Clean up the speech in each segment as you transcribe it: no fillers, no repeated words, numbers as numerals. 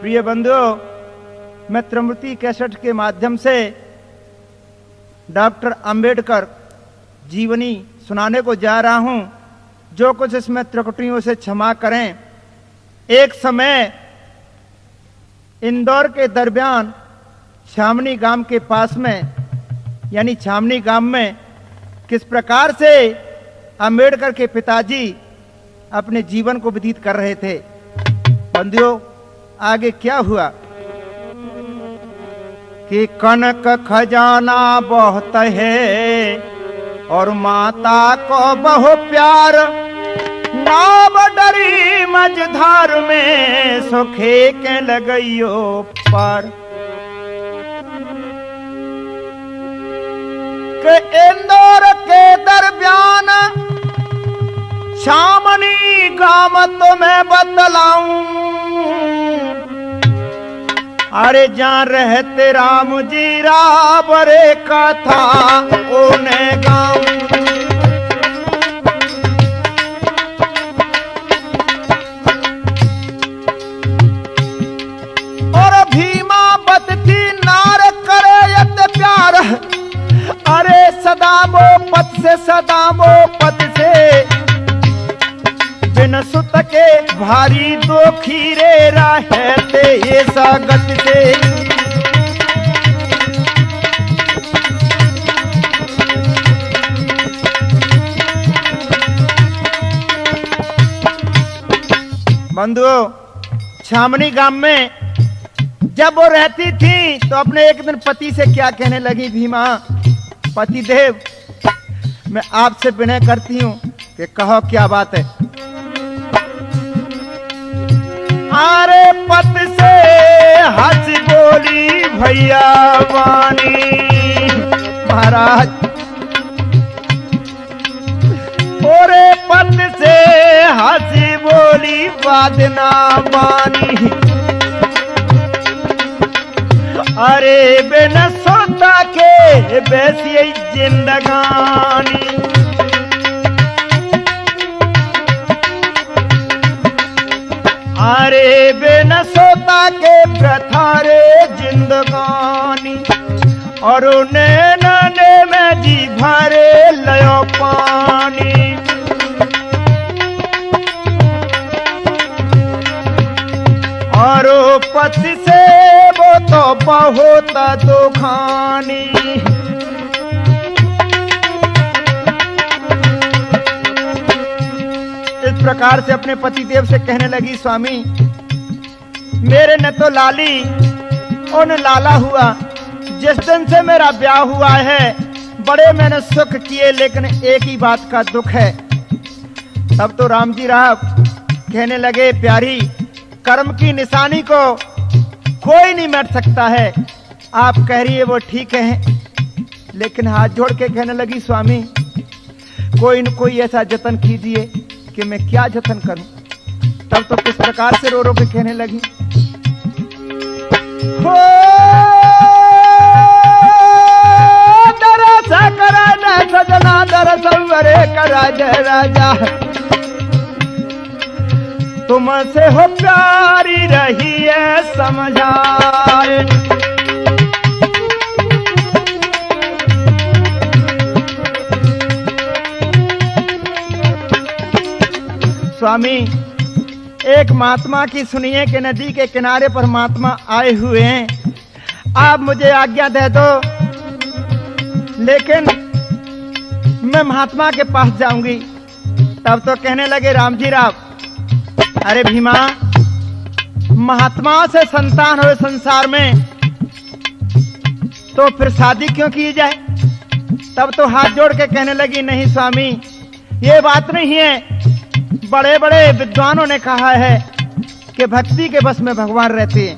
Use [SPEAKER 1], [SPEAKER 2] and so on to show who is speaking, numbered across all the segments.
[SPEAKER 1] प्रिय बंधुओं, मैं त्रिमूर्ति कैसेट के माध्यम से डॉक्टर अंबेडकर जीवनी सुनाने को जा रहा हूं। जो कुछ इसमें त्रुटियों से क्षमा करें। एक समय इंदौर के दरमियान छामनी गांव के पास में, यानी छामनी गांव में किस प्रकार से अंबेडकर के पिताजी अपने जीवन को व्यतीत कर रहे थे। बंधुओं, आगे क्या हुआ कि कनक खजाना बहुत है और माता को बहु प्यार, नाव डरी मझधार में सुखे के लगइयो पार। के इंदौर के दरमियान छामनी गांव तो मैं बतलाऊं, अरे जहां रहते राम जी रावरे का था उन्हें गांव। और भीमा बत की नार करे यत प्यार, अरे सदा वो पत से बिन सुत के भारी दो खीरे रहते ये सागत से। बंधुओं, छामनी गांव में जब वो रहती थी तो अपने एक दिन पति से क्या कहने लगी, भीमा पतिदेव, मैं आपसे विनय करती हूं कि कहो क्या बात है। अरे पत से हंस बोली भैया वानी, महाराज ओरे पत से हंस बोली वादना वानी, अरे बिन सोता के बैसी जिंदगानी। अरे बिन सोता के प्रथारे जिंदगानी, और नैनने में जी भरे लयो पानी। और पति से वो तो बहुत दुखानी। इस प्रकार से अपने पतिदेव से कहने लगी, स्वामी मेरे न तो लाली और न लाला हुआ। जिस दिन से मेरा ब्याह हुआ है बड़े मैंने सुख किए, लेकिन एक ही बात का दुख है। तब तो राम जी राव कहने लगे, प्यारी कर्म की निशानी को कोई नहीं मिट सकता है। आप कह रही है वो ठीक है, लेकिन हाथ जोड़ के कहने लगी, स्वामी कोई न कोई ऐसा जतन कीजिए कि मैं क्या जतन करूं। तब तो किस प्रकार से रो रो के कहने लगी, हो दरस करा न सजना दरस वरे करा जय राजा, तुमसे हो प्यारी रही है समझाए। स्वामी एक महात्मा की सुनिए कि नदी के किनारे पर महात्मा आए हुए हैं, आप मुझे आज्ञा दे दो, लेकिन मैं महात्मा के पास जाऊंगी। तब तो कहने लगे राम जी राव, अरे भीमा महात्मा से संतान हो संसार में तो फिर शादी क्यों की जाए। तब तो हाथ जोड़ के कहने लगी, नहीं स्वामी ये बात नहीं है। बड़े बड़े विद्वानों ने कहा है कि भक्ति के बस में भगवान रहते हैं।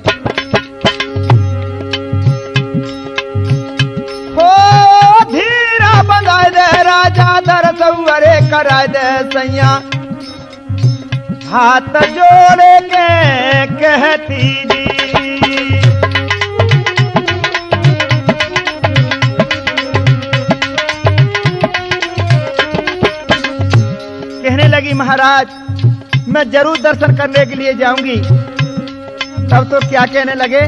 [SPEAKER 1] हो धीरा बंधाए दे राजा दरसवरे कराए दे सैया, हाथ जोड़ के कहती जी। कहने लगी, महाराज मैं जरूर दर्शन करने के लिए जाऊंगी, तब तो क्या कहने लगे,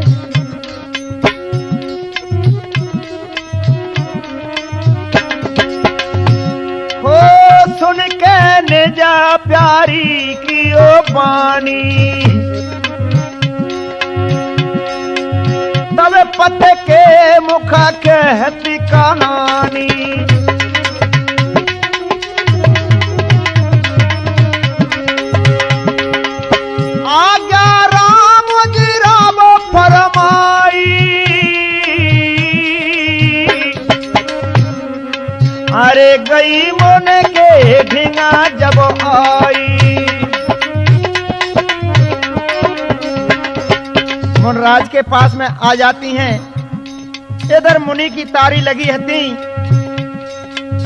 [SPEAKER 1] हो सुन के निजा प्यारी की ओ पानी, तब पते के मुख कहती कहानी। आज्ञा राम जी राम फरमाई, अरे गई मन के ढिंगा जब आई। मुनराज के पास में आ जाती हैं। इधर मुनि की तारी लगी हती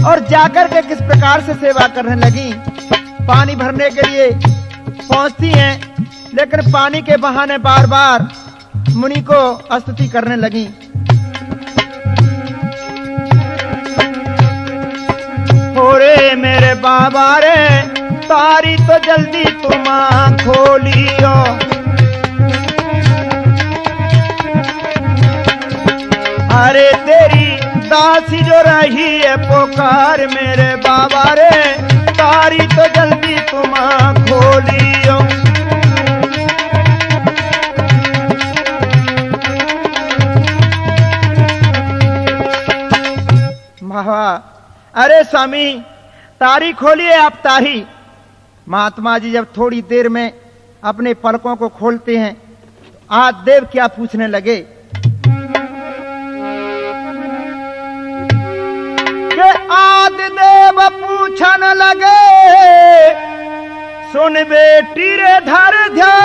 [SPEAKER 1] और जाकर के किस प्रकार से सेवा करने लगी। पानी भरने के लिए पहुंचती हैं, लेकिन पानी के बहाने बार बार मुनि को स्तुति करने लगी। ओरे मेरे बाबा रे, तारी तो जल्दी तुम खोलियो, अरे तेरी दासी जो रही है पुकार, मेरे बाबा रे तारी तो जल्दी तुम खोलियो। बाबा, अरे स्वामी तारी खोलिए आप तारी। महात्मा जी जब थोड़ी देर में अपने पलकों को खोलते हैं, आदिदेव क्या पूछने लगे कि आदिदेव पूछन लगे, सुन बेटी रे धर ध्यान,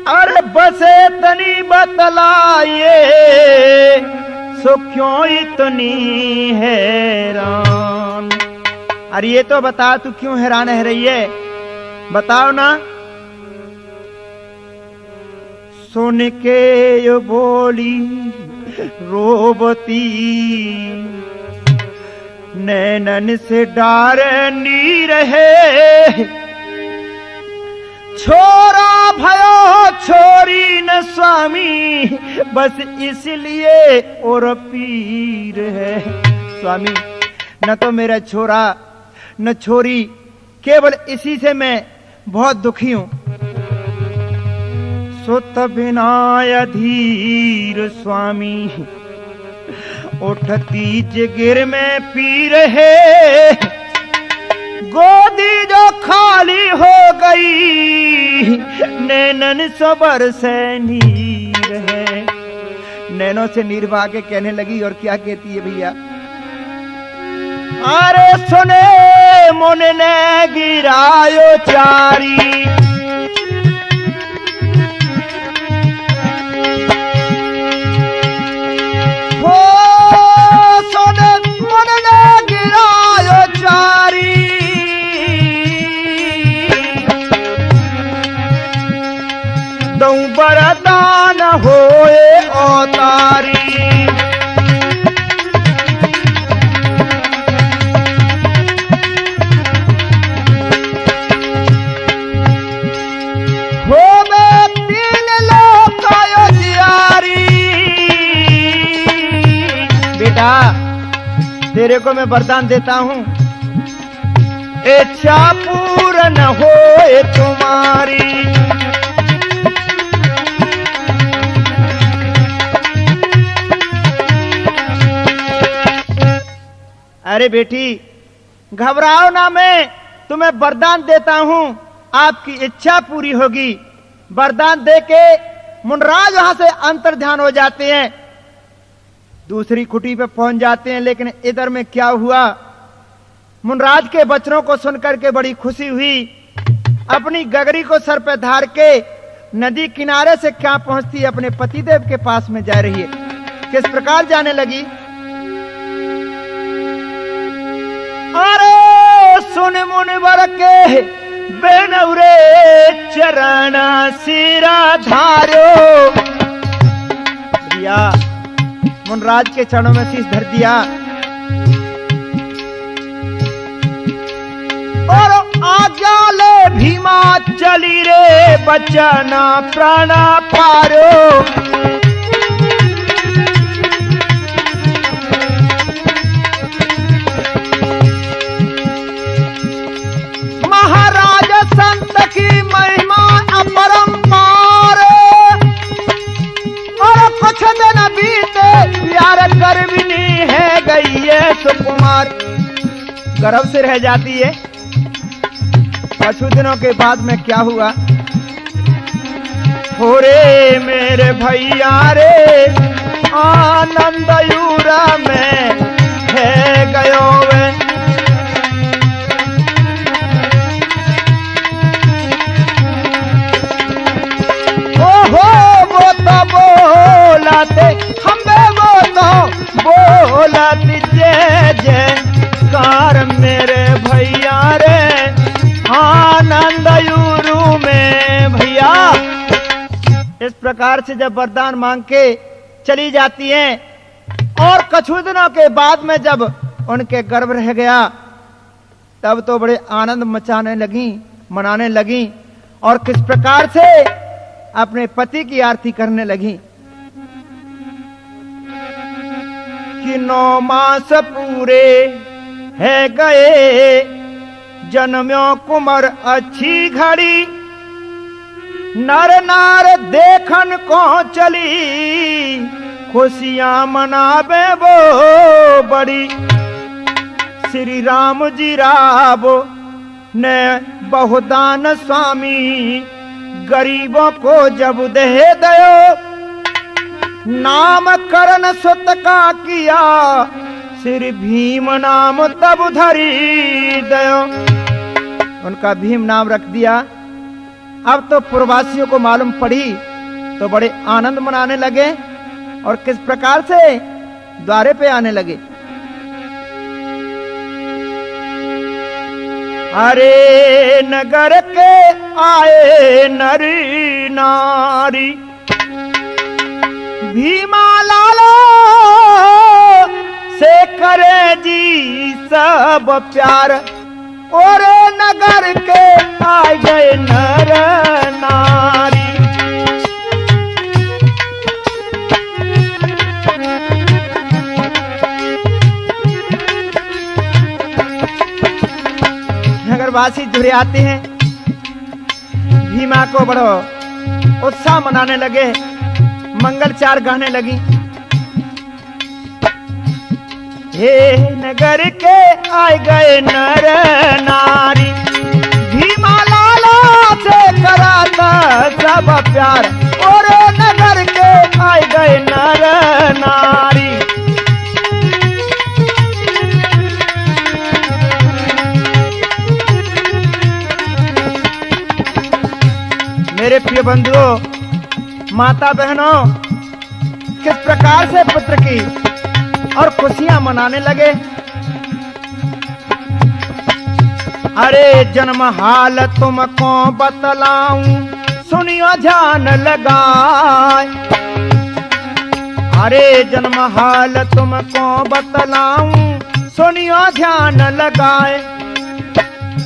[SPEAKER 1] अरे बसे तनी बतलाइए, सो क्यों इतनी हैरान। अरे ये तो बता तू क्यों हैरान है रही है, बताओ ना। सुन के यो बोली रोबती, नैनन से डार नी रहे, छोरा भयो छोरी न स्वामी, बस इसलिए और पीर है। स्वामी न तो मेरा छोरा न छोरी, केवल इसी से मैं बहुत दुखी हूं। सुत बिना अधीर स्वामी, उठती जिगिर में पी रहे, गोदी जो खाली हो गई, नैनन सबर से नीर है। नैनों से नीर बहा के कहने लगी, और क्या कहती है भैया, अरे सुने मुन ने गिरायो चारी, हो सुने मुन ने गिरायो चारी, दऊ बरदान होए अवतारी। तेरे को मैं वरदान देता हूं, इच्छा पूर्ण होए तुम्हारी। अरे बेटी घबराओ ना, मैं तुम्हें वरदान देता हूं, आपकी इच्छा पूरी होगी। वरदान देके मुनराज वहां से अंतर ध्यान हो जाते हैं, दूसरी कुटी पे पहुंच जाते हैं। लेकिन इधर में क्या हुआ, मुनराज के वचनों को सुनकर के बड़ी खुशी हुई। अपनी गगरी को सर पे धार के नदी किनारे से क्या पहुंचती है, अपने पतिदेव के पास में जा रही है। किस प्रकार जाने लगी, अरे सुन मुनिवर के बेनौरे चरण सिरा धारो। मुनराज के चरणों में शीश धर दिया और वचन प्राण पारो। महाराज संत की महिमा अपरंपार, और कुछ दिन बीते यार गर्भिणी है गई है सुकुमार। गर्भ से रह जाती है। कुछ दिनों के बाद में क्या हुआ, हो रे मेरे भैया रे आनंद यूरा में है गयो वे। ओहो वो तो बोलाते हमें, वो तो बोलाती जय जयकार मेरे भैया रे आनंद यूरू में भैया। इस प्रकार से जब वरदान मांग के चली जाती हैं और कुछ दिनों के बाद में जब उनके गर्भ रह गया, तब तो बड़े आनंद मचाने लगी, मनाने लगी और किस प्रकार से अपने पति की आरती करने लगी कि 9 मास पूरे है गए जन्म्यो कुमार अच्छी घड़ी, नर नार देखन को चली खुशियां मनावे वो बड़ी। श्री राम जी रावो ने बहुदान स्वामी गरीबों को जब दे दयो, नामकरण सुत का किया श्री भीम नाम तब धरी दयो। उनका भीम नाम रख दिया। अब तो पूर्ववासियों को मालूम पड़ी तो बड़े आनंद मनाने लगे और किस प्रकार से द्वारे पे आने लगे। अरे नगर के आए नरी नारी, भीमा लालो से करे जी सब प्यार, और नगर के आ गए नर नारी। नगरवासी जुड़े आते हैं, भीमा को बड़ो उत्साह मनाने लगे, मंगलचार गाने लगी। हे नगर के आए गए नर नारी, भीमा लाला से कराता सब प्यार, और नगर के आए गए नर नारी। मेरे प्रिय बंधुओं, माता बहनों, किस प्रकार से पुत्र की और खुशियां मनाने लगे। अरे जन्म हाल तुमको बतलाऊं सुनियो ध्यान लगाए, अरे जन्म हाल तुमको बतलाऊं सुनियो ध्यान लगाए।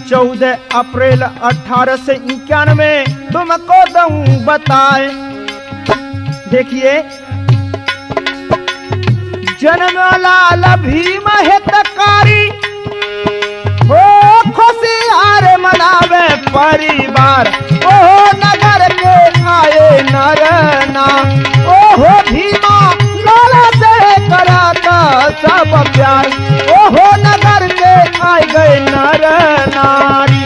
[SPEAKER 1] 14 अप्रैल 1891 तुमको दूं बताए। देखिए, जन्म लाल भीम हितकारी, ओ खुशियार मनावे परिवार, ओ नगर के आए नर ना, ओहो भीमा लाला से कराता सब प्यार, ओहो नगर के आए गए नर नारी।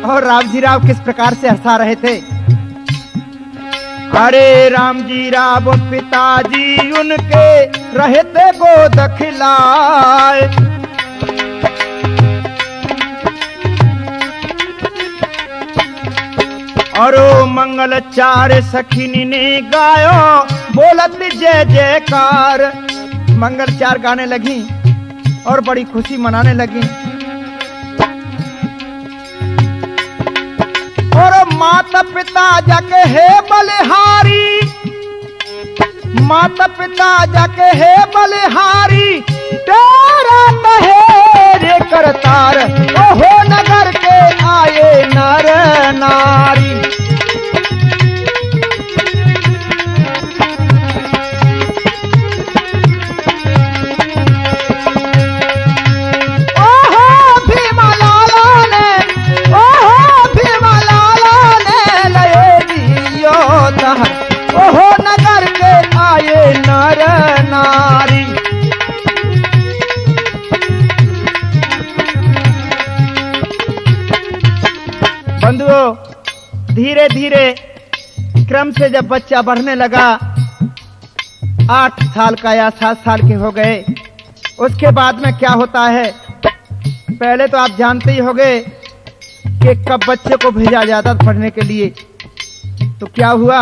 [SPEAKER 1] और राम जी राव किस प्रकार से हंसा रहे थे। अरे राम जी राव पिताजी उनके रहते गोद खिलाए, और मंगल चार सखिनी ने गायो बोलत जय जयकार। मंगल चार गाने लगी और बड़ी खुशी मनाने लगी। और माता पिता जाके हे बलिहारी, माता पिता जाके हे बलिहारी तेरा तहेरे करतार ओहो नगर के आए नर नारी। ओहो नगर के आए नर नारी। बंधुओं, धीरे धीरे क्रम से जब बच्चा बढ़ने लगा, 8 साल का या 7 साल के हो गए, उसके बाद में क्या होता है, पहले तो आप जानते ही होंगे कि कब बच्चे को भेजा जाता था पढ़ने के लिए। तो क्या हुआ,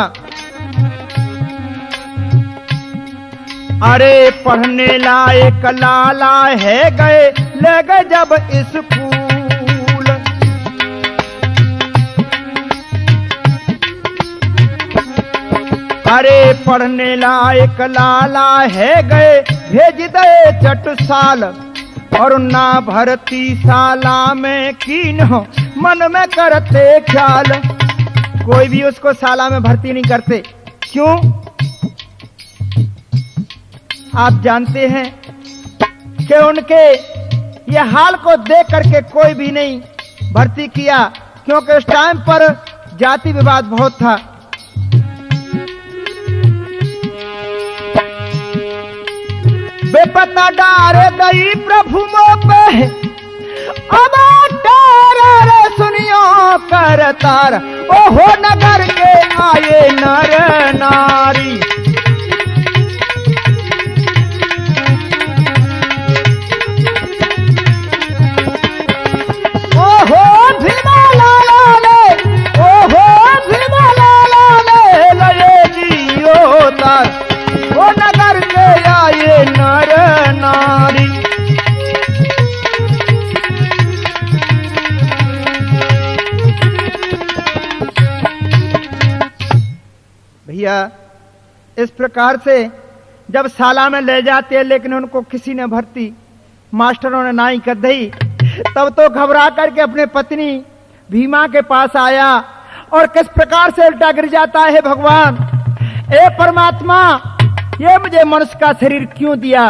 [SPEAKER 1] अरे पढ़ने लायक लाला है गए ले गए जब स्कूल। अरे पढ़ने लायक लाला है गए भेज दे चट साल और ना भर्ती साला में कीन हो मन में करते ख्याल। कोई भी उसको साला में भर्ती नहीं करते। क्यों? आप जानते हैं कि उनके ये हाल को देख करके कोई भी नहीं भर्ती किया, क्योंकि उस टाइम पर जाति विवाद बहुत था। बेपता डारे दई प्रभु पे अब रे सुनियो कर तार ओहो नगर के आए नर नारी। ओहो भीमा लाला ले ओहो भीमा लाला ले लये जियो तार ओ नगर के आए नर नारी। भैया, इस प्रकार से जब साला में ले जाते हैं लेकिन उनको किसी ने भर्ती, मास्टरों ने नाई कर दी, तब तो घबरा करके अपने पत्नी भीमा के पास आया और किस प्रकार से उल्टा गिर जाता है, भगवान ए परमात्मा, ये मुझे मनुष्य का शरीर क्यों दिया,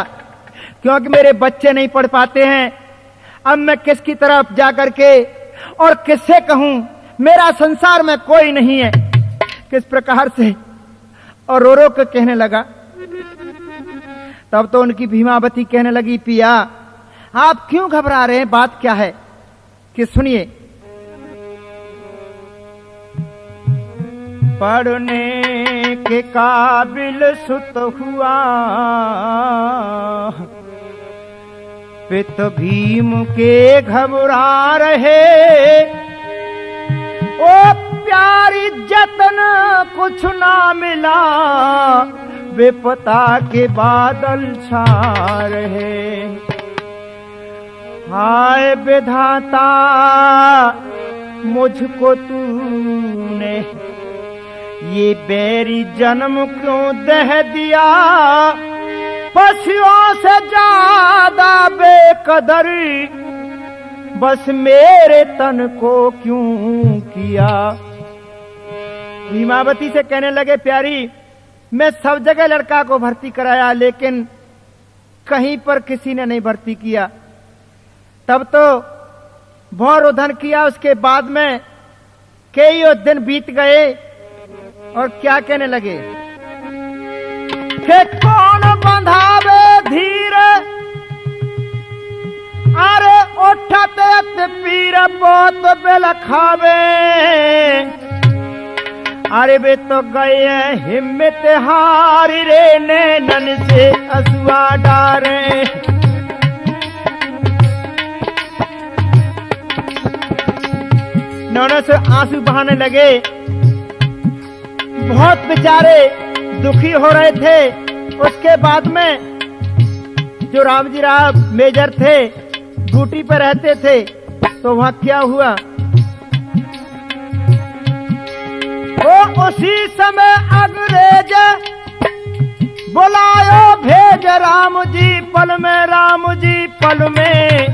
[SPEAKER 1] क्योंकि मेरे बच्चे नहीं पढ़ पाते हैं। अब मैं किसकी तरफ जा करके और किससे कहूं, मेरा संसार में कोई नहीं है। किस प्रकार से और रो रो कर कहने लगा। तब तो उनकी भीमावती कहने लगी, पिया आप क्यों घबरा रहे हैं, बात क्या है कि सुनिए। पढ़ने के काबिल सुत हुआ पित भीम के घबरा रहे, ओ प्यारी जतन कुछ ना मिला विपता के बादल छा रहे। हाय विधाता मुझको तूने ये बैरी जन्म क्यों दह दिया, पशुओं से ज्यादा बेकदरी बस मेरे तन को क्यों किया। भीमावती से कहने लगे, प्यारी मैं सब जगह लड़का को भर्ती कराया लेकिन कहीं पर किसी ने नहीं भर्ती किया। तब तो बहुत रोदन किया, उसके बाद में कई दिन बीत गए और क्या कहने लगे कि कौन बंधावे धीर, अरे उठते पीर पोत बेल खावे, अरे वे तो गए हिम्मत हारी रे नैनन से असुआ डारे। नौनों से आंसू बहाने लगे, बहुत बेचारे दुखी हो रहे थे। उसके बाद में जो रामजी राव मेजर थे ड्यूटी पर रहते थे, तो वहां क्या हुआ, वो उसी समय अंग्रेज बुलायो भेज राम जी पल में, राम जी पल में,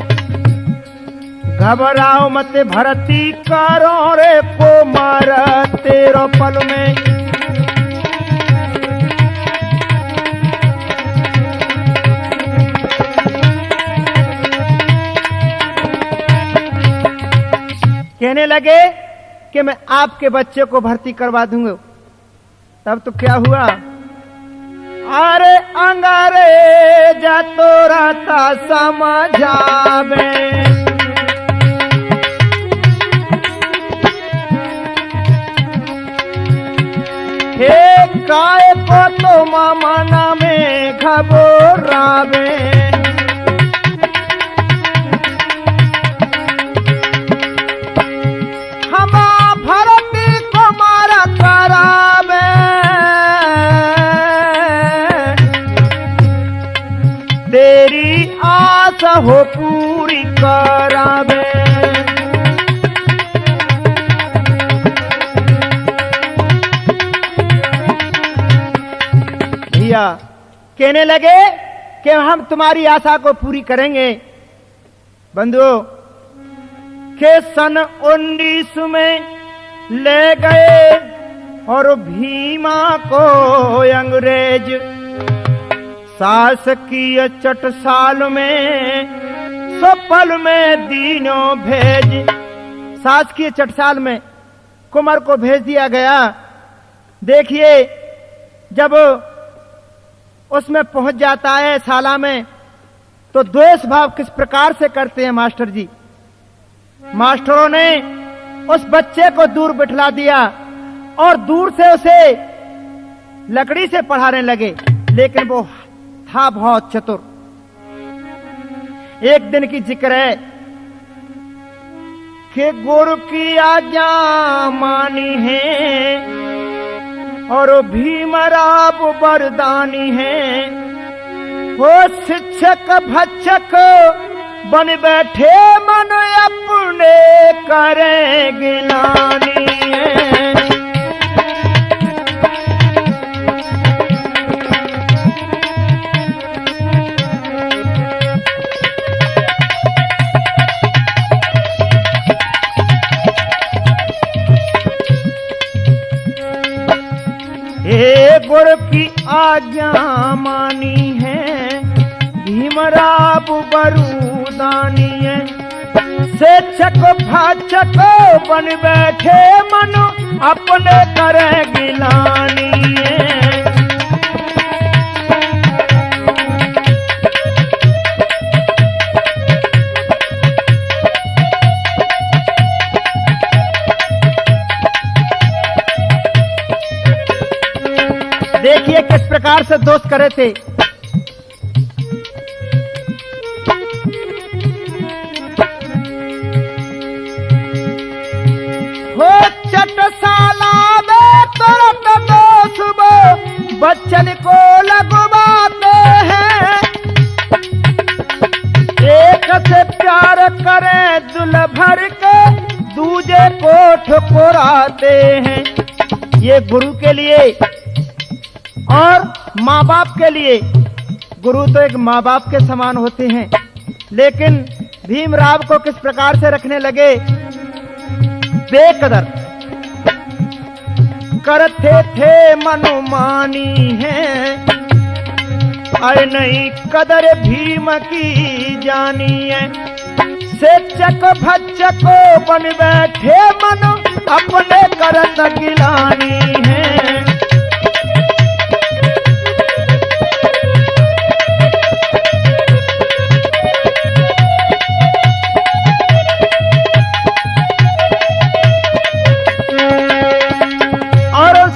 [SPEAKER 1] घबराओ मत भरती करो रे को मार तेरो पल में। कहने लगे कि मैं आपके बच्चे को भर्ती करवा दूंगा। तब तो क्या हुआ, अरे अंग्रेज तो रहता समझावे, हे काय को तो मामना में घबरावे, हमा भरती को मारा करावे, तेरी आस हो पूरी करावे। भैया कहने लगे कि हम तुम्हारी आशा को पूरी करेंगे। बंधुओं के सन 19 में ले गए और भीमा को अंग्रेज, शासकीय चटसाल में सफल में दीनों भेज। शासकीय चटसाल में कुंवर को भेज दिया गया। देखिए जब उसमें पहुंच जाता है शाला में, तो द्वेष भाव किस प्रकार से करते हैं मास्टर जी। मास्टरों ने उस बच्चे को दूर बिठला दिया और दूर से उसे लकड़ी से पढ़ाने लगे, लेकिन वो था बहुत चतुर। एक दिन की जिक्र है कि गुरु की आज्ञा मानी है और भीमराव वरदानी है, वो शिक्षक भक्षक बन बैठे मन अपने करें गिलानी है। हे गुरु की आज्ञा मानी है, भीमराव वरदानी है, शिक्षक भाचक बन बैठे मन अपने करे गिलानी है। देखिए किस प्रकार से दोस्त करे थे। हो चटसाला में तुरंत दोस्त बच्चन को लगवाते हैं, एक से प्यार करें दुल भर के दूजे को ठुकराते हैं। ये गुरु के लिए और माँ बाप के लिए, गुरु तो एक माँ बाप के समान होते हैं, लेकिन भीमराव को किस प्रकार से रखने लगे, बेकदर करते थे मनमानी है, अरे नहीं कदर भीम की जानी है, शिक्षक भक्षक बन बैठे मन अपने करत गिलानी है।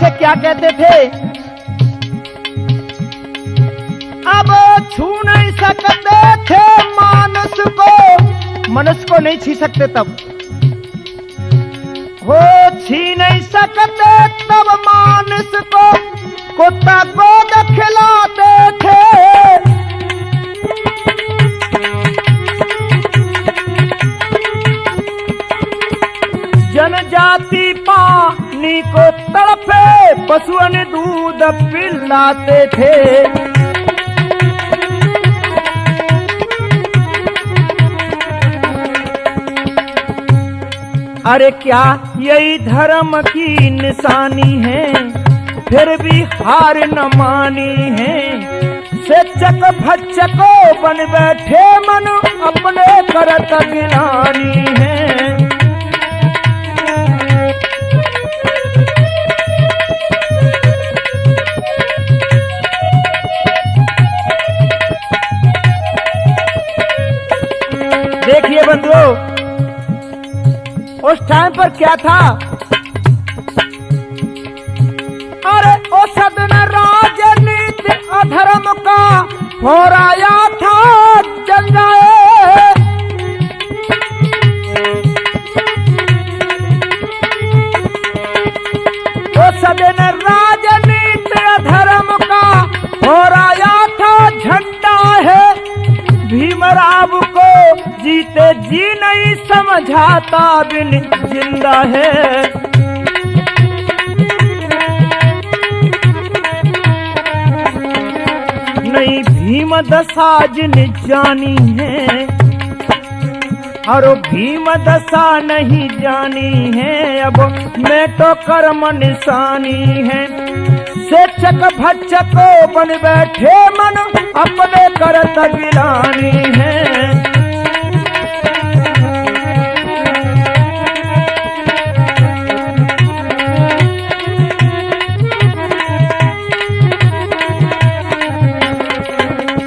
[SPEAKER 1] क्या कहते थे, अब छू नहीं सकते थे मानस को, मनुष्य को नहीं छू सकते तब, हो छी नहीं सकते तब मानस को, कुत्ता को खिलाते थे, जनजाति पानी को तड़पे, पशुअन दूध पिलाते बताते थे। अरे क्या यही धर्म की निशानी है, फिर भी हार न मानी है। शिक्षक भक्षको बन बैठे मन, अपने करत गिलानी है। देखिए बंधुओं, उस टाइम पर क्या था। अरे ओ सदन राजनीति अधर्म का हो रहा था जंगाए। ओ सदन राजनीति अधर्म का हो रहा था झंडा है। भीमराव को जीते जी नहीं समझाता बिन जिंदा है। नहीं भीम दशा जिन जानी है, और भीम दशा नहीं जानी है। अब मैं तो कर्म निशानी है। शिक्षक भक्षको बन बैठे मन, अपने करत गिलानी है।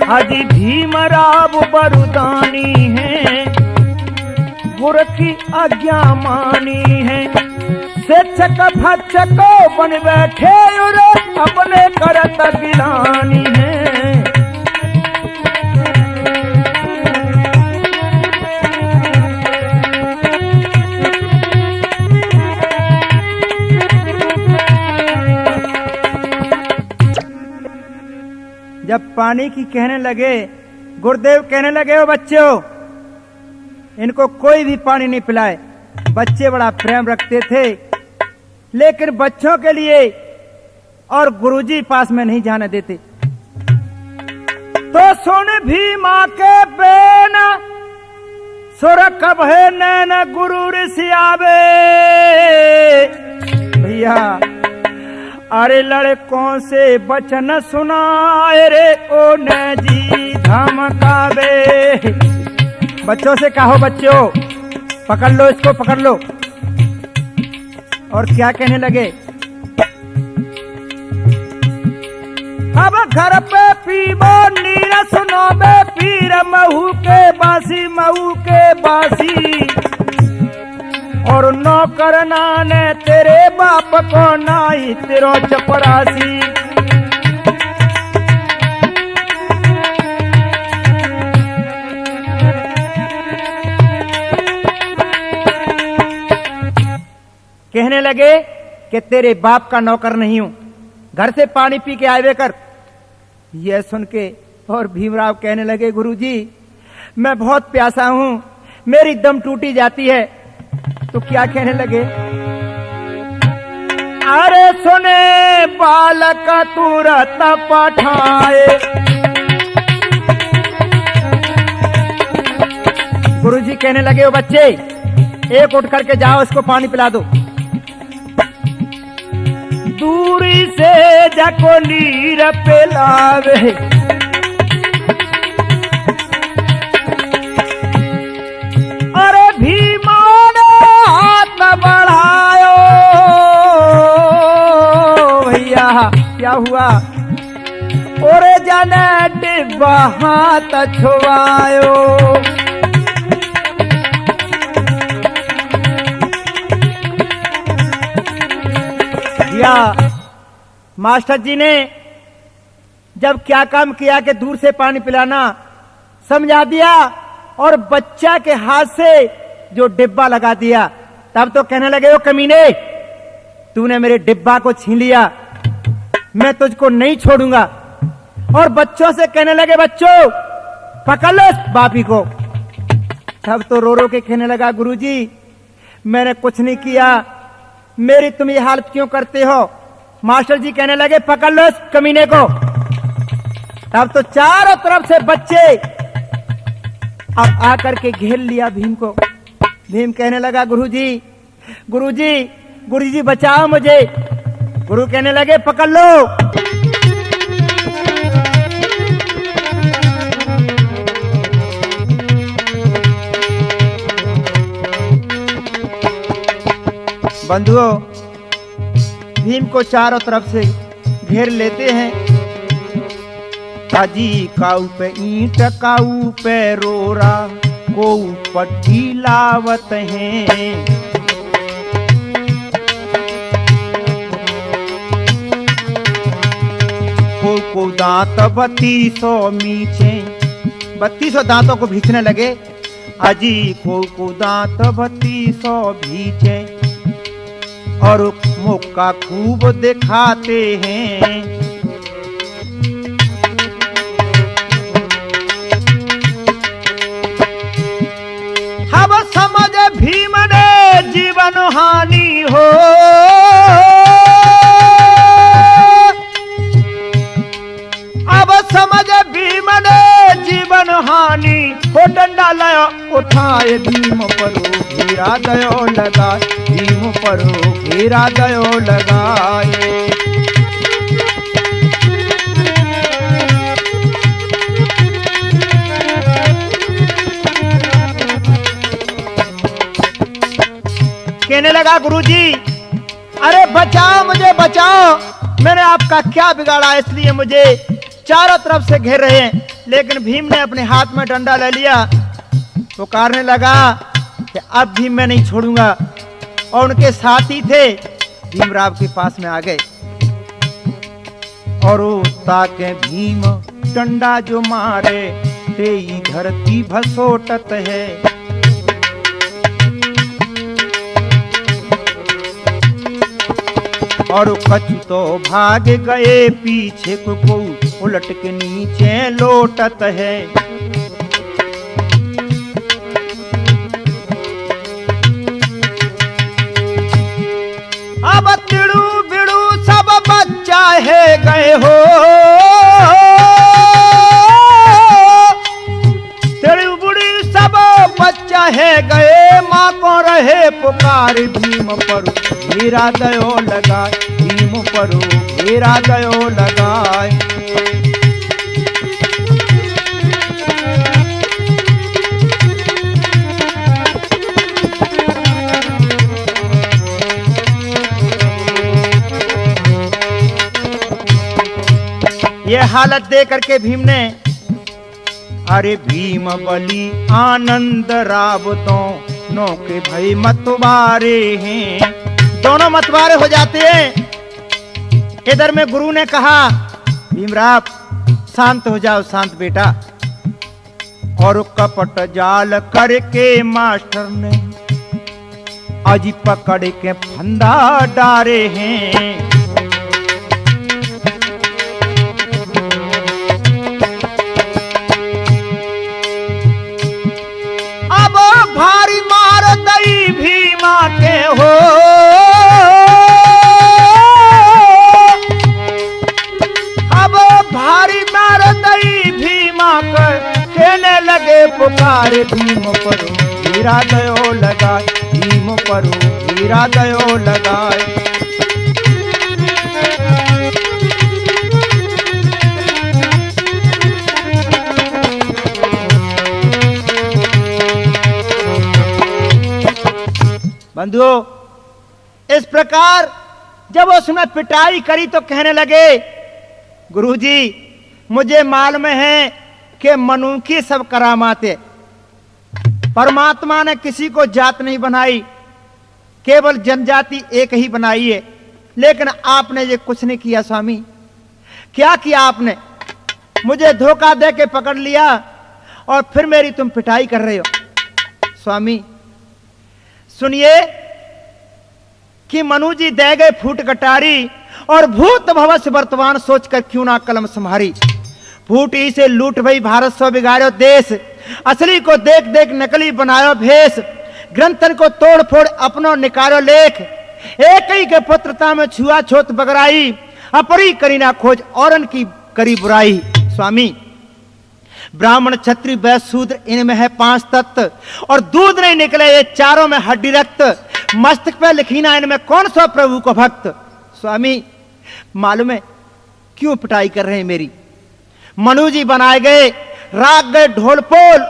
[SPEAKER 1] हाजी भीमराव बरुदानी है, गुर की आज्ञा मानी है। शिक्षक भक्षको बन बैठे और अपने करत गिलानी है। जब पानी की कहने लगे, गुरुदेव कहने लगे, ओ बच्चों, इनको कोई भी पानी नहीं पिलाए। बच्चे बड़ा प्रेम रखते थे, लेकिन बच्चों के लिए और गुरुजी पास में नहीं जाने देते। तो सुन भीमा के बेन, सुर कब है नैन गुरु ऋषि आवे। भैया अरे लड़कों से बचन सुनाए रे, ओ न जी धमकावे। बच्चों से कहो, बच्चों पकड़ लो, इसको पकड़ लो। और क्या कहने लगे, अब घर पे पीबो नीर सुनोबे पीर महू के बासी, महू के बासी। और नौकर नाने तेरे बाप को नाई तेरो चपरासी। कहने लगे कि तेरे बाप का नौकर नहीं हूं, घर से पानी पी के आए कर। यह सुन के और भीमराव कहने लगे, गुरुजी मैं बहुत प्यासा हूं, मेरी दम टूटी जाती है। तो क्या कहने लगे, अरे सुने बालक तुरत पठाए। गुरुजी कहने लगे, ओ बच्चे एक उठ करके जाओ, इसको पानी पिला दो। दूरी से जाको नीर पिलावे। अरे भीमा ने हाथ बढ़ायो। भैया क्या हुआ, ओरे जाने डिब्बा हाथ छुआयो। मास्टर जी ने जब क्या काम किया कि दूर से पानी पिलाना समझा दिया, और बच्चा के हाथ से जो डिब्बा लगा दिया, तब तो कहने लगे, ओ कमीने तूने मेरे डिब्बा को छीन लिया, मैं तुझको नहीं छोड़ूंगा। और बच्चों से कहने लगे, बच्चों पकड़ लो इस बापी को। तब तो रो रो के कहने लगा, गुरुजी मैंने कुछ नहीं किया, मेरी तुम ये हालत क्यों करते हो। मास्टर जी कहने लगे पकड़ लो इस कमीने को। तब तो चारों तरफ से बच्चे अब आकर के घेर लिया भीम को। भीम कहने लगा गुरुजी गुरुजी गुरुजी बचाओ मुझे। गुरु कहने लगे पकड़ लो। बंधुओं, भीम को चारों तरफ से घेर लेते हैं। काजी काऊ पे ईंट काऊ पे रोरा को पट्टी लावत हैं। को दांत 3200 मीचे, 3200 दांतों को भींचने लगे। अजी को दांत 3200 भींचे और मौका खूब दिखाते हैं। अब समझ भीम ने जीवन हानि हो। अब समझ भीम ने जीवन हानि हो। डंडा लाया उठाए भीम परो घेरा दयो लगाए। भीम परो घेरा दयो लगाए। कहने लगा गुरुजी अरे बचाओ मुझे बचाओ, मैंने आपका क्या बिगाड़ा इसलिए मुझे चारों तरफ से घेर रहे हैं। लेकिन भीम ने अपने हाथ में डंडा ले लिया, पुकारने लगा कि अब भीम मैं नहीं छोड़ूंगा। और उनके साथी थे भीमराव के पास में आ गए और ताके भीम डंडा जो मारे ते धरती भसोटत है। और कछु तो भाग गए पीछे को उलट के नीचे लोटत है। अब तिड़ू बिड़ू सब बच्चा है गए हो। तिड़ू बुड़ी सब बच्चा है गए। माँ को रहे पुकार भीम पर घेरा दयो लगाए। भीम परो घेरा दयो लगाए। ये हालत देख करके भीम ने अरे भीम बली आनंद रावतों नो के भई मतवारे हैं। दोनों मतवारे हो जाते हैं। इधर में गुरु ने कहा भीमराव शांत हो जाओ, शांत बेटा। और कपट जाल करके मास्टर ने अजी पकड़ के फंदा डारे हैं। अब भारी मार दई भीमा के हो। अब भारी मार दई भीमा के कहने लगे पुकार भीम परो घेरा दयो लगाए। भीम परो घेरा दयो लगाए। बंधुओं, इस प्रकार जब उसने पिटाई करी तो कहने लगे गुरुजी मुझे मालूम है कि मनु की सब करामातें, परमात्मा ने किसी को जात नहीं बनाई, केवल जनजाति एक ही बनाई है। लेकिन आपने ये कुछ नहीं किया स्वामी। क्या किया आपने? मुझे धोखा दे के पकड़ लिया और फिर मेरी तुम पिटाई कर रहे हो। स्वामी सुनिए कि मनु जी दे गए फूट कटारी और भूत भविष्य वर्तमान सोचकर क्यों ना कलम संभारी। फूट ही से लूट भई भारत सो बिगाड़ो देश। असली को देख देख नकली बनायो भेष। ग्रंथन को तोड़ फोड़ अपनो निकालो लेख। एक ही के पुत्रता में छुआछूत बगराई, अपरी करीना खोज औरन की करी बुराई। स्वामी, ब्राह्मण क्षत्रिय वैश्य शूद्र इनमें है 5 तत्व, और दूध नहीं निकले ये चारों में हड्डी रक्त। मस्तक पे लिखीना इनमें कौन सा प्रभु को भक्त। स्वामी, मालूम है क्यों पिटाई कर रहे हैं मेरी? मनु जी बनाए गए, राग गए ढोलपोल,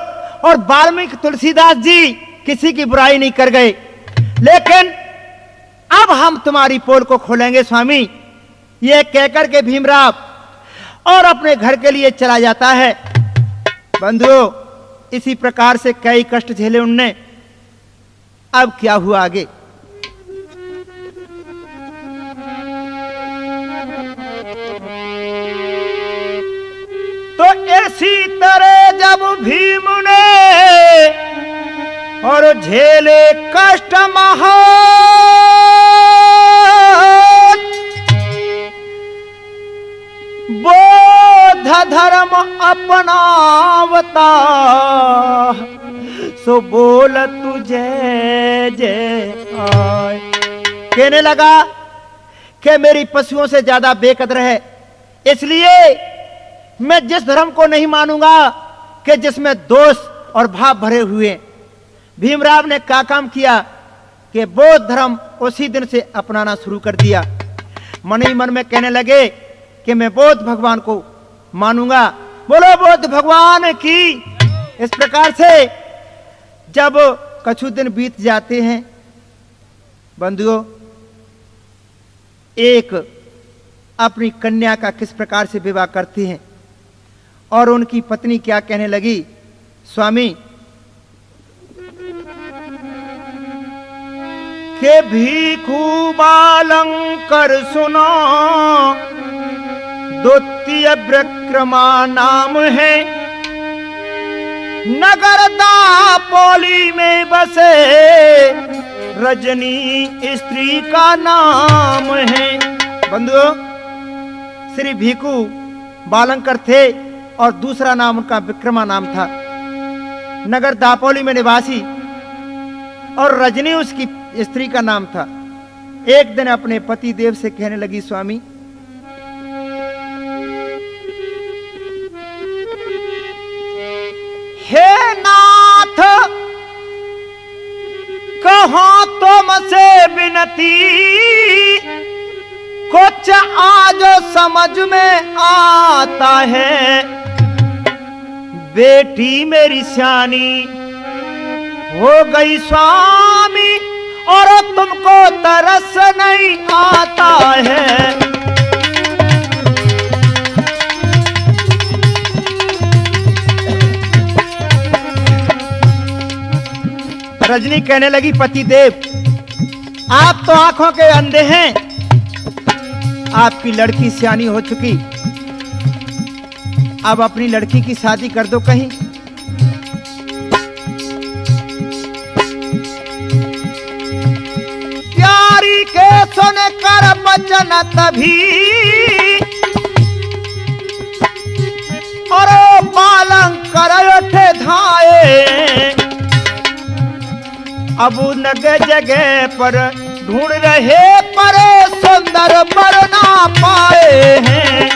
[SPEAKER 1] और वाल्मीकि तुलसीदास जी किसी की बुराई नहीं कर गए, लेकिन अब हम तुम्हारी पोल को खोलेंगे। स्वामी, ये कहकर के भीमराव और अपने घर के लिए चला जाता है। बंधुओं, इसी प्रकार से कई कष्ट झेले उनने। अब क्या हुआ आगे? तो इसी तरह जब भीम ने और झेले कष्ट महा, बोध धर्म अपनावता, सो बोल तुझे जय आए। कहने लगा कि मेरी पशुओं से ज्यादा बेकदर है, इसलिए मैं जिस धर्म को नहीं मानूंगा कि जिसमें दोष और भाव भरे हुए। भीमराव ने क्या काम किया कि बौद्ध धर्म उसी दिन से अपनाना शुरू कर दिया। मन ही मन में कहने लगे कि मैं बौद्ध भगवान को मानूंगा। बोलो बौद्ध भगवान की। इस प्रकार से जब कुछ दिन बीत जाते हैं बंधुओं, एक अपनी कन्या का किस प्रकार से विवाह करती हैं, और उनकी पत्नी क्या कहने लगी? स्वामी, के भीखू बालंकर सुनो, द्वितीय विक्रमा नाम है, नगर दापोली में बसे, रजनी स्त्री का नाम है। बंधुओं, श्री भीखू बालंकर थे और दूसरा नाम उनका विक्रमा नाम था। नगर दापोली में निवासी, और रजनी उसकी स्त्री का नाम था। एक दिन अपने पति देव से कहने लगी, स्वामी, हे नाथ, कहो तुमसे विनती, कुछ आज समझ में आता है, बेटी मेरी सियानी हो गई स्वामी, और तुमको तरस नहीं आता है। रजनी कहने लगी, पति देव, आप तो आंखों के अंधे हैं, आपकी लड़की सियानी हो चुकी, अब अपनी लड़की की शादी कर दो कहीं। प्यारी के सुनकर बचन तभी, और बालंकर उठे धाये, अब नग जगह पर ढूंढ रहे, पर सुंदर वर ना पाए हैं।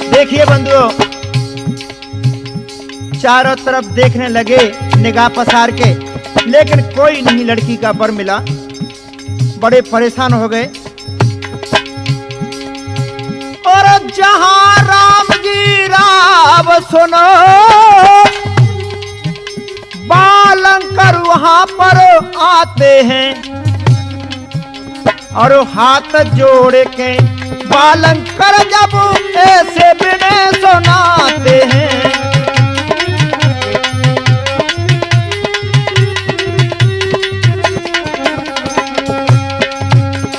[SPEAKER 1] देखिए बंधुओं, चारों तरफ देखने लगे निगाह पसार के, लेकिन कोई नहीं लड़की का वर मिला। बड़े परेशान हो गए, और जहां राम जी राव सुनो, बालंकर वहां पर आते हैं, और हाथ जोड़ के बालंकर जब ऐसे बिने सुनाते हैं।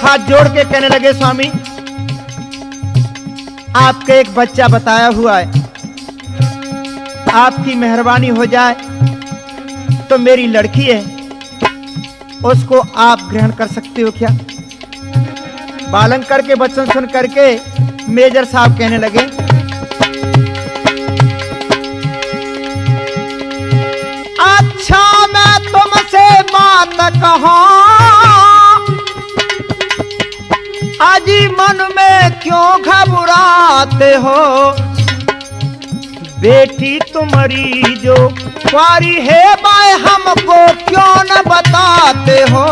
[SPEAKER 1] हाथ जोड़ के कहने लगे, स्वामी, आपका एक बच्चा बताया हुआ है, आपकी मेहरबानी हो जाए तो मेरी लड़की है, उसको आप ग्रहण कर सकते हो क्या? बालंकर के वचन सुन करके मेजर साहब कहने लगे, इच्छा मैं तुमसे बात कहूं, आज मन में क्यों घबराते हो। बेटी तुम्हारी जो कुंवारी है बाय हमको क्यों न बताते हो।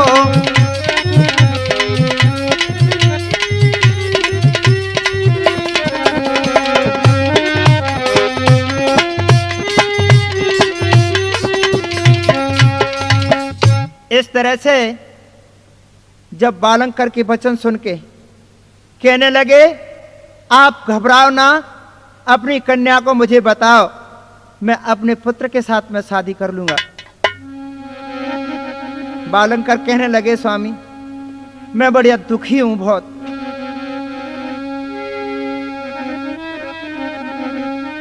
[SPEAKER 1] इस तरह से जब बालंकर के वचन सुन के कहने लगे, आप घबराओ ना, अपनी कन्या को मुझे बताओ, मैं अपने पुत्र के साथ में शादी कर लूंगा। बालंकर कहने लगे, स्वामी मैं बढ़िया दुखी हूं बहुत।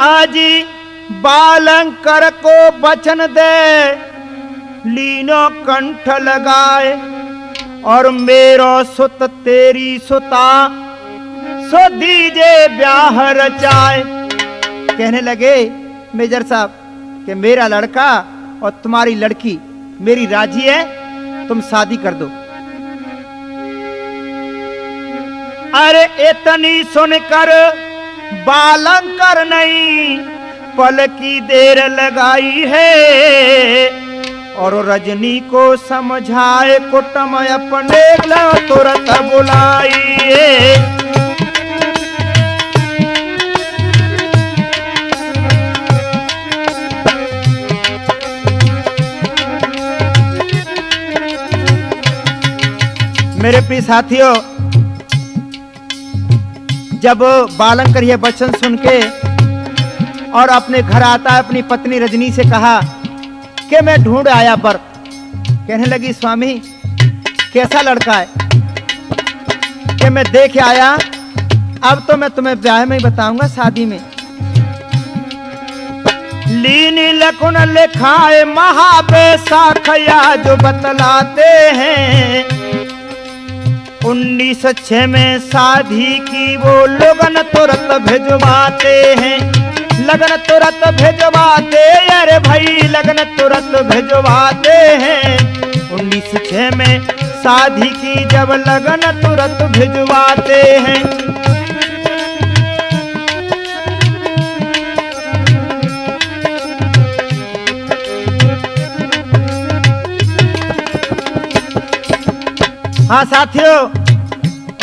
[SPEAKER 1] आज बालंकर को वचन दे लीनो कंठ लगाए, और मेरो सुत तेरी सुता सो दीजे ब्याह रचाए। कहने लगे मेजर साहब कि मेरा लड़का और तुम्हारी लड़की मेरी राजी है, तुम शादी कर दो। अरे इतनी सुनकर बालंकर नहीं पल की देर लगाई है, और रजनी को समझाए कुटुम अपने तुरंत बुलाइए। मेरे प्रिय साथियों, जब बालंकर यह वचन सुन के और अपने घर आता है, अपनी पत्नी रजनी से कहा कि मैं ढूंढ आया वर। कहने लगी, स्वामी कैसा लड़का है कि मैं देख आया, अब तो मैं तुम्हें ब्याह में ही बताऊंगा, शादी में। लीनी लकुन लिखाए महाबैसाखया जो बतलाते हैं, 1906 में शादी की वो लगन तुरंत भिजवाते हैं। लगन तुरंत भिजवाते, अरे भाई लगन तुरंत भिजवाते हैं। 1906 में शादी की जब लगन तुरंत भिजवाते हैं। हाँ साथियों,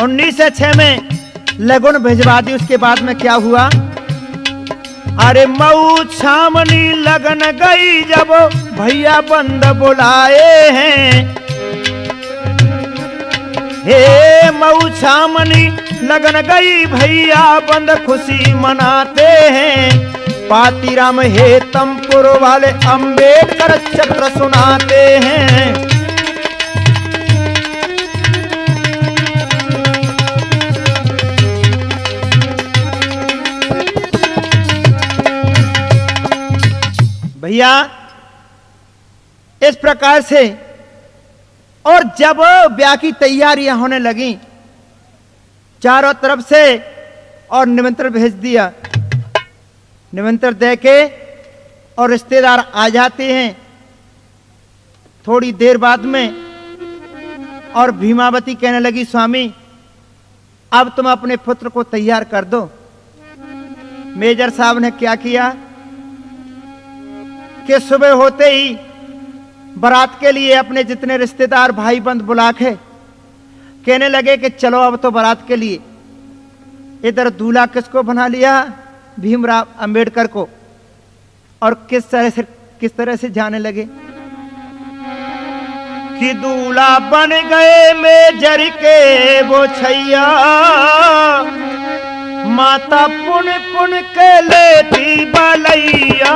[SPEAKER 1] 1906 में लगन भिजवा दी। उसके बाद में क्या हुआ, अरे मऊ छामनी लगन गई जब भैया बंद बुलाए हैं। हे मऊ छामनी लगन गई भैया बंद खुशी मनाते हैं। पातीराम हेतमपुर वाले अंबेडकर चक्र सुनाते हैं। भैया इस प्रकार से, और जब ब्याह की तैयारियां होने लगी चारों तरफ से, और निमंत्रण भेज दिया, निमंत्रण देके और रिश्तेदार आ जाते हैं थोड़ी देर बाद में। और भीमावती कहने लगी, स्वामी अब तुम अपने पुत्र को तैयार कर दो। मेजर साहब ने क्या किया कि सुबह होते ही बारात के लिए अपने जितने रिश्तेदार भाई बंद बुला के कहने लगे कि चलो अब तो बारात के लिए। इधर दूल्हा किसको बना लिया, भीमराव अंबेडकर को, और किस तरह से जाने लगे कि दूल्हा बन गए मेजर के वो छैया, माता पुन पुन के लेती बलैया।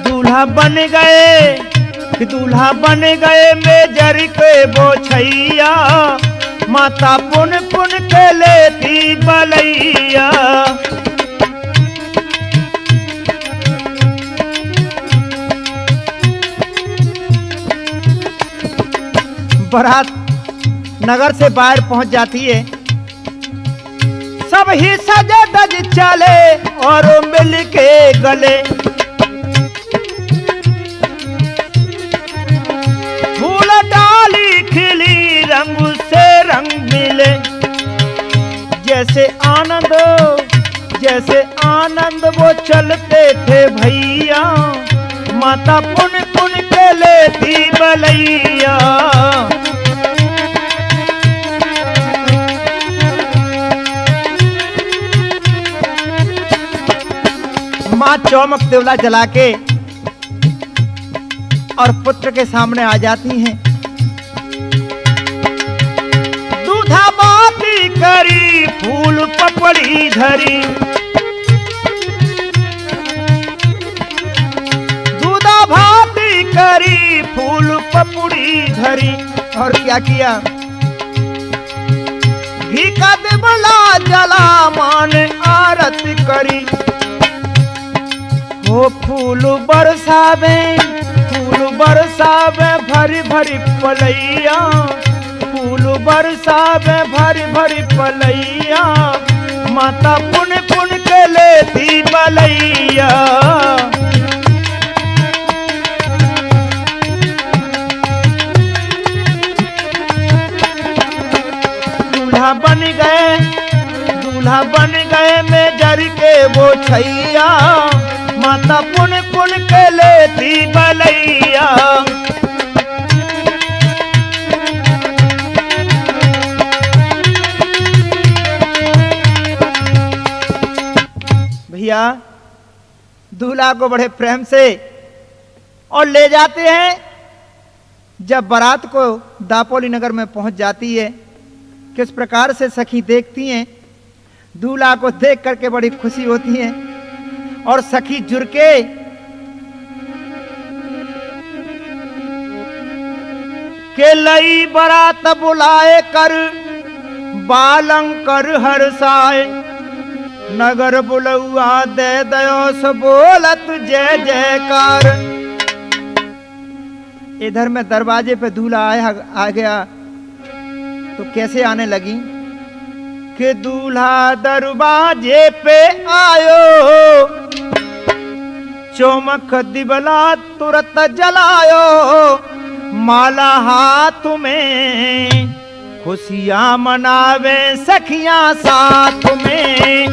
[SPEAKER 1] दूल्हा बन गए मेजर के वो छैया, माता पुन पुन के लेती बलैया। बारात नगर से बाहर पहुंच जाती है। सब ही सजे दज चले और मिल के गले, फूल डाली खिली रंग से रंग मिले, जैसे आनंद वो चलते थे भैया, माता पुन पुन के लेती बलैया। माँ चौमुख दिवला जला के और पुत्र के सामने आ जाती हैं। दूधा बाती करी फूल पपड़ी धरी, दूधा भाती करी फूल पपड़ी धरी, और क्या किया, घी का दिवला जला मान आरती करी। वो फूल बरसावे भरी भरी पलैया, फूल बरसावे भरी भरी पलैया, माता पुन पुन के लेती बलैया। दूल्हा बन गए में जर के वो छैया, माता पुन पुन के लेती बलैया। भैया दूल्हा को बड़े प्रेम से और ले जाते हैं। जब बारात को दापोली नगर में पहुंच जाती है, किस प्रकार से सखी देखती हैं, दूल्हा को देख करके बड़ी खुशी होती है, और सखी जुड़ के लई बरात बुलाए कर बालंकर हर्षाए, नगर बुलौआ दे दयो सो बोलत जय जयकार। इधर में दरवाजे पे दूल्हा आ गया तो कैसे आने लगी कि दूल्हा दरवाजे पे आयो, चौमुख दिवला तुरत जलायो, माला हाथ में खुशियां मनावे सखियां साथ में।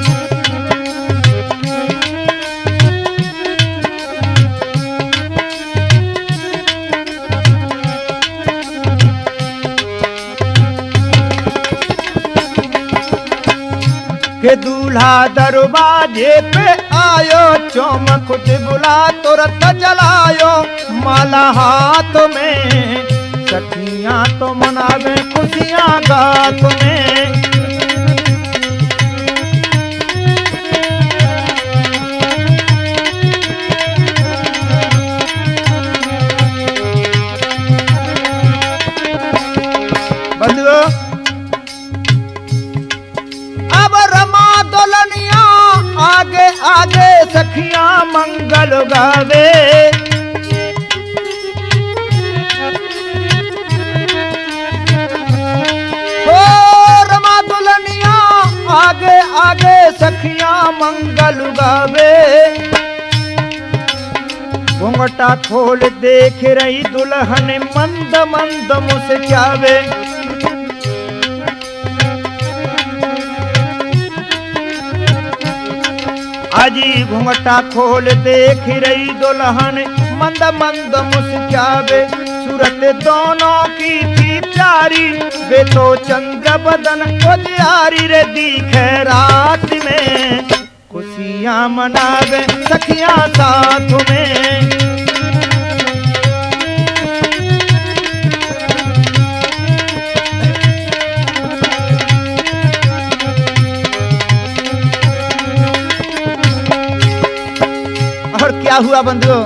[SPEAKER 1] के दूल्हा दरवाजे पे आयो, चौमुख दिवला तुरत जलायो, माला हाथ में सखियां तो मनावे खुशियां गात में। बंधुओं, अब रमा दुल्हनिया आगे आगे सखियां मंगल गावे, आगे आगे सखियां मंगल गावे। घूंघटा खोल देख रही दुल्हन मंद मंद मुस्कावे, आजी घूंघटा खोल देख रही दुल्हन मंद मंद मुस्कावे। सूरत दोनों की थी प्यारी, वे तो चंद्र बदन उजियारी रे दिखे रात में, खुशियां मनावे सखियां साथ में। और क्या हुआ बंधुओं,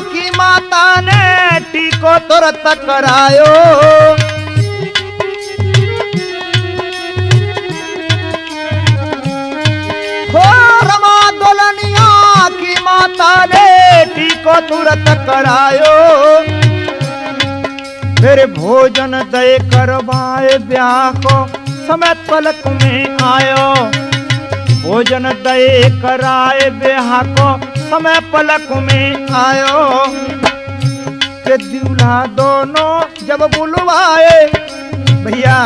[SPEAKER 1] की माता ने टीको तुरत करायो, रमा दुल्हनिया की माता ने टीको को तुरत करायो, फिर भोजन दे करवाए ब्याह को समय पलक में आयो। भोजन दे कराए ब्याह को समय पलक में आयो। के दूल्हा दोनों जब बुलवाए भैया,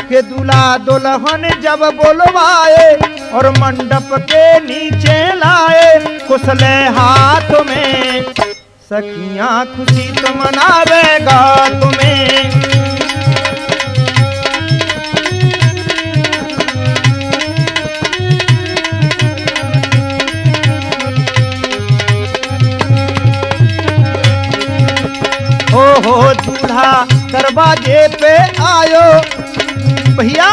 [SPEAKER 1] के दूल्हा दुल्हन जब बुलवाए और मंडप के नीचे लाए, कुशले हाथ में सखियां खुशी तो मनावेगा तुम्हें। हो दूल्हा दरवाजे पे आयो भैया,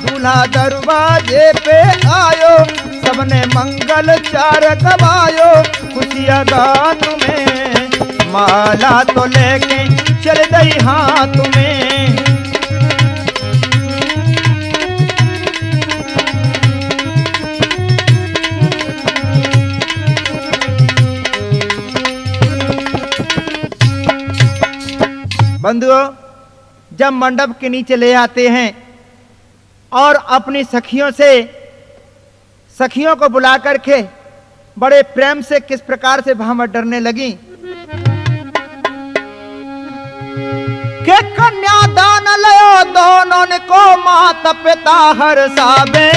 [SPEAKER 1] दूल्हा दरवाजे पे आयो, सबने मंगल चार गवायो, खुशियाँ गात में माला तो लेके चल गई हाथ में। बंधुओं, जब मंडप के नीचे ले आते हैं और अपनी सखियों को बुला करके बड़े प्रेम से किस प्रकार से भामह डरने लगी कि कन्यादान लयो दोनों ने को माता पिता हर्षावे।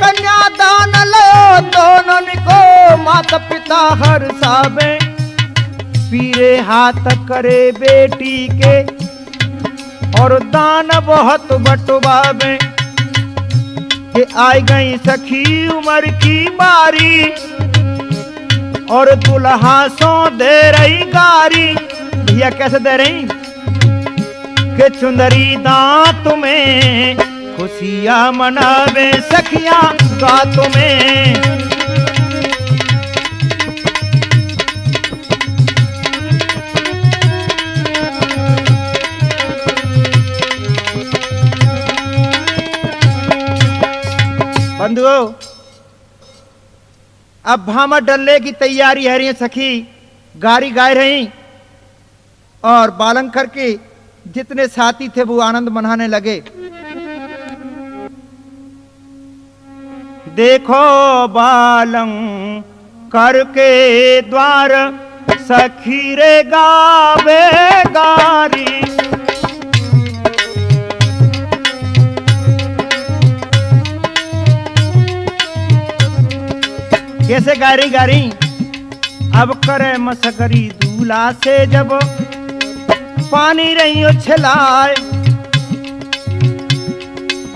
[SPEAKER 1] कन्यादान लयो दोनों को माता पिता हर्षावे। पीरे हाथ करे बेटी के और दान बहुत बटवावे। कि आई गई सखी उम्र की बारी और दुल्हा सो दे रही गारी। भैया कैसे दे रही कि चुंदरी दांत में खुशियां मनावे सखियां गात में। बंधुओं, अब भामह डलने की तैयारी है रही सखी गारी गाय रही और बालंकर के जितने साथी थे वो आनंद मनाने लगे। देखो बालंकर के द्वार सखी रे गावे गारी। कैसे गारी गारी अब करे मसकरी दूल्हा से जब पानी रही उछलाए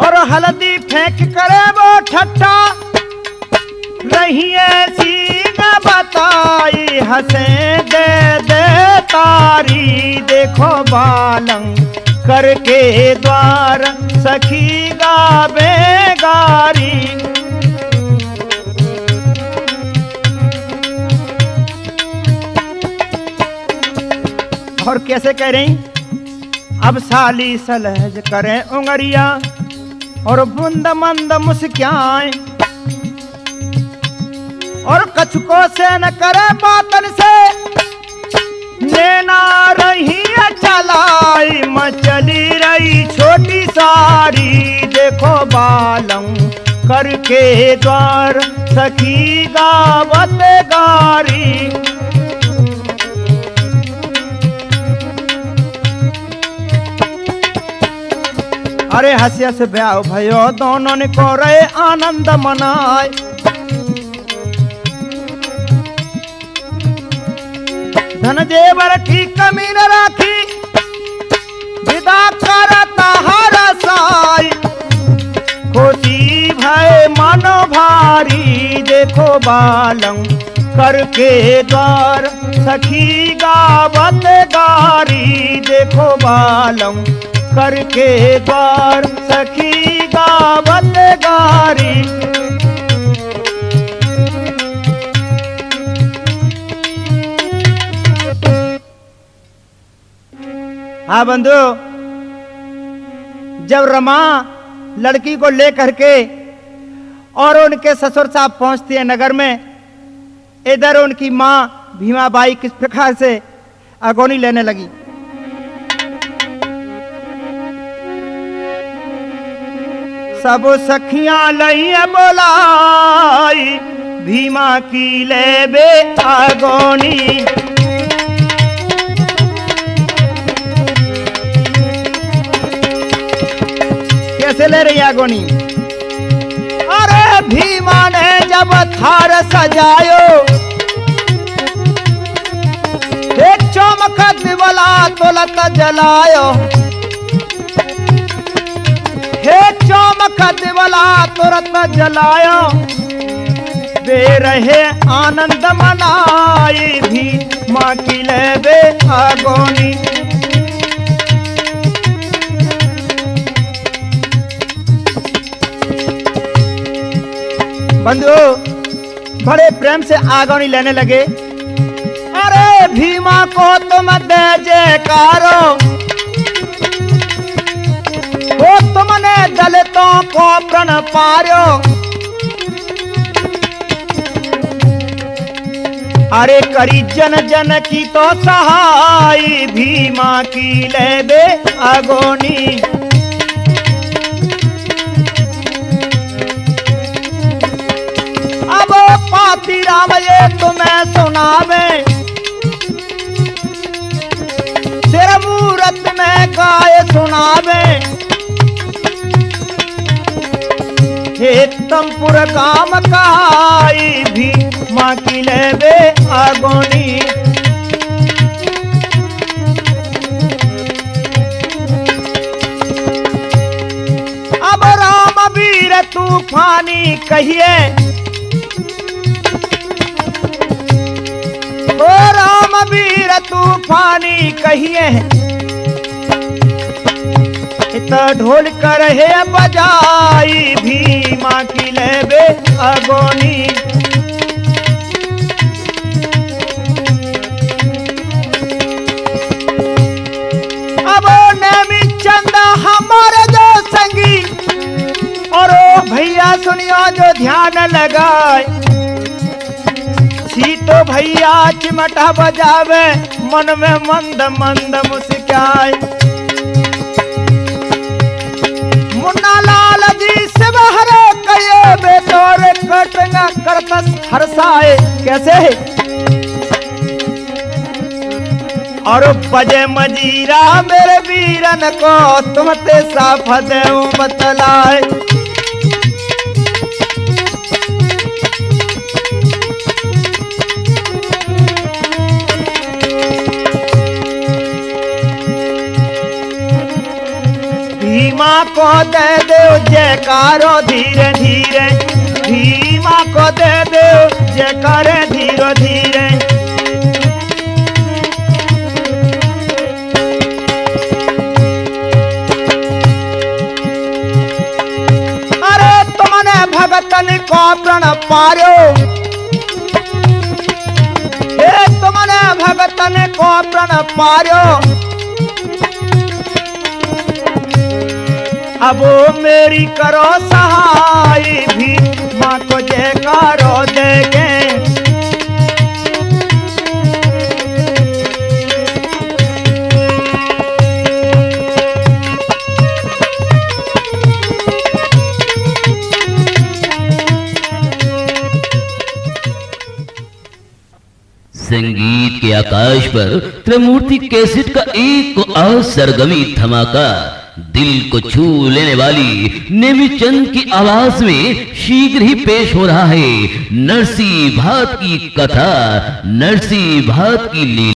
[SPEAKER 1] और हल्दी फेंक करे वो ठट्ठा रही ऐसी न बताई हंसे दे दे तारी। देखो बालंकर के द्वार सखी गावे गारी। और कैसे कह रही अब साली सलहज करे उंगरिया और बुंद मंद मुस्काए और कछुको से न करे बातन से नैना रही चलाई मचली रही छोटी सारी। देखो बालंकर के द्वार सखी गावत गारी। अरे हंसिया से ब्याह भयो दोनों ने को रहे आनंद मनाए। धन जेवर की कमी न राखी विदा करता हर साई। खुशी भय मनो भारी। देखो बालंकर के द्वार सखी गावत गारी। देखो बालंकर के द्वार सखी गावत गारी। हाँ बंधु, जब रमा लड़की को ले करके और उनके ससुर साहब पहुंचती है नगर में। इधर उनकी मां भीमाबाई किस प्रकार से अगोनी लेने लगी। सब सखियां लइया बोलाई भीमा की ले बे अगोनी। कैसे ले रही अगोनी? अरे भीमा ने जब थार सजायो एक चमक दिवला तुलत जलायो। हे चमक दिवला तुरत जलायो बे रहे आनंद मनाई भीमा की ले बे अगोनी। बंधु बड़े प्रेम से अगोनी लेने लगे। अरे भीमा को तुम दे जयकारो वो तुमने दलितों को प्रण पारो। अरे करी जन जन की तो सहाय भीमा की ले बे अगोनी। अब पाती राम ये तुम्हें सुनावे तेरा मूरत में गाय सुनावे। हे तमपुर काम काई भीमा की ले बे अगोनी। अब राम वीर तूफानी कहिए ओ राम वीर तूफानी कहिए। इतना ढोल कर है बजाई भीमा की ले बे अगोनी। अब नेमी चंद हमारे जो संगी और ओ भैया सुनियो जो ध्यान लगाए। सीतो भैया चिमटा बजावे मन में मंद मंद मुस्काए। मुन्ना लाल जी से बहरे कये बेतौर कटना करतस हरसाए। कैसे और बजे मजीरा मेरे वीरन को तुम ते साफ देऊ बतलाए। भीमा को दे दो जयकारो धीरे धीरे भीमा को दे दो जयकारे धीरे धीरे। अरे तुमने भगतन को प्रण पारो हे तुमने भगतन को प्रण पारो। अब मेरी करो सहाय भीमा को जयकारो देके।
[SPEAKER 2] संगीत के आकाश पर त्रिमूर्ति कैसेट का एक और सरगमी धमाका दिल को छू लेने वाली नेमीचंद की आवाज में शीघ्र ही पेश हो रहा है नरसी भात की कथा, नरसी भात की लीला।